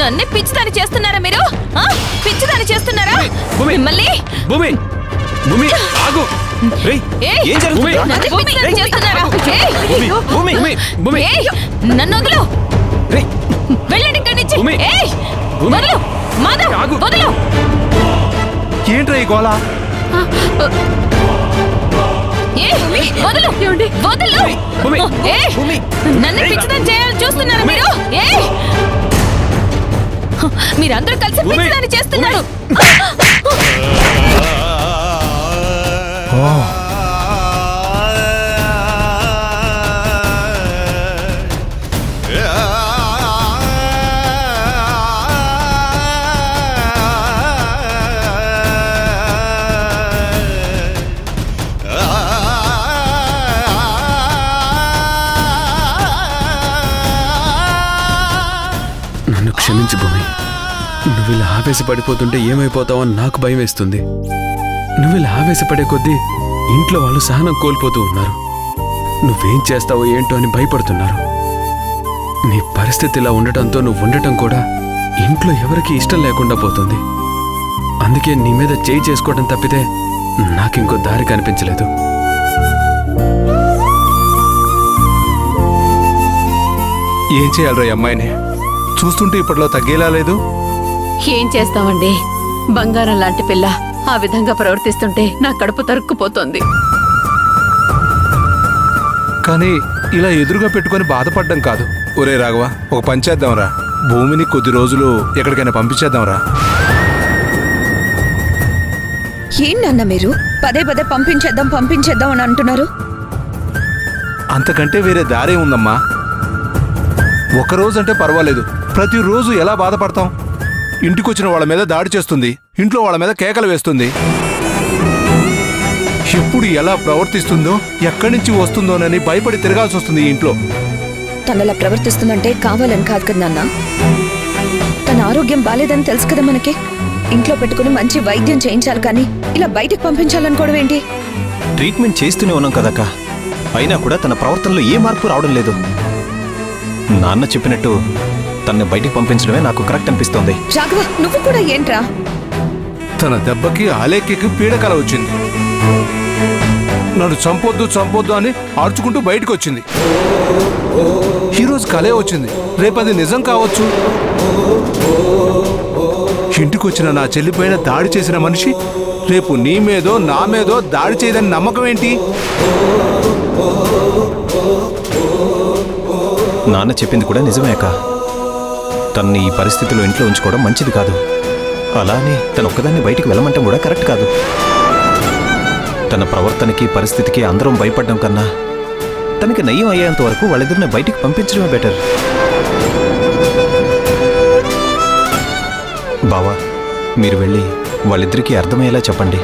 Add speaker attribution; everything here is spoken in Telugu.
Speaker 1: నన్నే పిచ్చిదాని చేస్తున్నారా మీరు? పిచ్చిదాని చేస్తున్నారా మిమ్మల్ని? నన్ను వదలు, వెళ్ళండి ఇక్కడి నుంచి. వదలు మాధవ్, వదలు.
Speaker 2: ఏంట్రా ఈ గోళ?
Speaker 1: వదలు, వదలు. నన్ను పిచ్చిదాని చేయాలని చూస్తున్నారా మీరు? మీరందరూ కలిసి పిచ్చిదాని చేస్తున్నారు.
Speaker 3: నన్ను క్షమించు భూమి. నువ్వు ఇలా ఆవేశపడిపోతుంటే ఏమైపోతావో నాకు భయం వేస్తుంది. నువ్వు ఇలా ఆవేశపడే కొద్దీ ఇంట్లో వాళ్ళు సహనం కోల్పోతూ ఉన్నారు. నువ్వేం చేస్తావో ఏంటో అని భయపడుతున్నారు. నీ పరిస్థితి ఇలా ఉండటంతో నువ్వు ఉండటం కూడా ఇంట్లో ఎవరికి ఇష్టం లేకుండా పోతుంది. అందుకే నీ మీద చేయి చేసుకోవడం తప్పితే నాకింకో దారి కనిపించలేదు.
Speaker 2: ఏం చేయాలరా ఈ అమ్మాయిని? చూస్తుంటే ఇప్పట్లో తగ్గేలా లేదు.
Speaker 4: ఏం చేస్తామండి, బంగారం లాంటి పిల్ల ఆ విధంగా ప్రవర్తిస్తుంటే నా కడుపు తరుక్కుపోతోంది.
Speaker 2: కానీ ఇలా ఎదురుగా పెట్టుకొని బాధపడ్డం కాదు. ఒరే రాఘవ, ఒక పని చేద్దాంరా. భూమిని కొద్ది రోజులు ఎక్కడికైనా పంపించేద్దాంరా.
Speaker 5: ఏంటన్నా మీరు పదే పదే పంపించేద్దాం అని అంటున్నారు?
Speaker 2: అంతకంటే వేరే దారే ఉందమ్మా. ఒకరోజంటే పర్వాలేదు, ప్రతిరోజు ఎలా బాధపడతాం? ఇంటికొచ్చిన వాళ్ళ మీద దాడి చేస్తుంది, ఇంట్లో వాళ్ళ మీద కేకలు వేస్తుంది. ఎప్పుడు ఎలా ప్రవర్తిస్తుందో, ఎక్కడి నుంచి వస్తుందోనని భయపడి తిరగాల్సి వస్తుంది ఈ ఇంట్లో.
Speaker 5: తనలా ప్రవర్తిస్తుందంటే కావాలని కాదు కదా నాన్న. తన ఆరోగ్యం బాలేదని తెలుసు కదా మనకి. ఇంట్లో పెట్టుకుని మంచి వైద్యం చేయించాలి, కానీ ఇలా బయటకు పంపించాలనుకోవడం ఏంటి?
Speaker 6: ట్రీట్మెంట్ చేస్తూనే ఉన్నాం కదక్క, అయినా కూడా తన ప్రవర్తనలో ఏ మార్పు రావడం లేదు. నాన్న చెప్పినట్టు తనని బయటికి పంపించడమే నాకు కరెక్ట్ అనిపిస్తోంది.
Speaker 5: రాఘవ, నువ్వు కూడా ఏంట్రా?
Speaker 2: తన దెబ్బకి ఆలేఖ్యకి పీడకల వచ్చింది. నన్ను చంపొద్దు అని ఆర్చుకుంటూ బయటకు వచ్చింది. ఈరోజు కలే వచ్చింది, రేపది నిజం కావచ్చు. ఇంటికొచ్చిన నా చెల్లిపైన దాడి చేసిన మనిషి రేపు నీ మీదో నా మీదో దాడి చేయదని నమ్మకం ఏంటి?
Speaker 6: నాన్న చెప్పింది కూడా నిజమే అక్క. తనని ఈ పరిస్థితిలో ఇంట్లో ఉంచుకోవడం మంచిది కాదు. అలానే తన ఒక్కదాన్ని బయటికి వెళ్ళమంటాం కూడా కరెక్ట్ కాదు. తన ప్రవర్తనకి పరిస్థితికి అందరం భయపడడం కన్నా తనకి నయ్యం అయ్యేంత వరకు వాళ్ళిద్దరిని బయటికి పంపించడమే బెటర్. బావా, మీరు వెళ్ళి వాళ్ళిద్దరికీ అర్థమయ్యేలా చెప్పండి.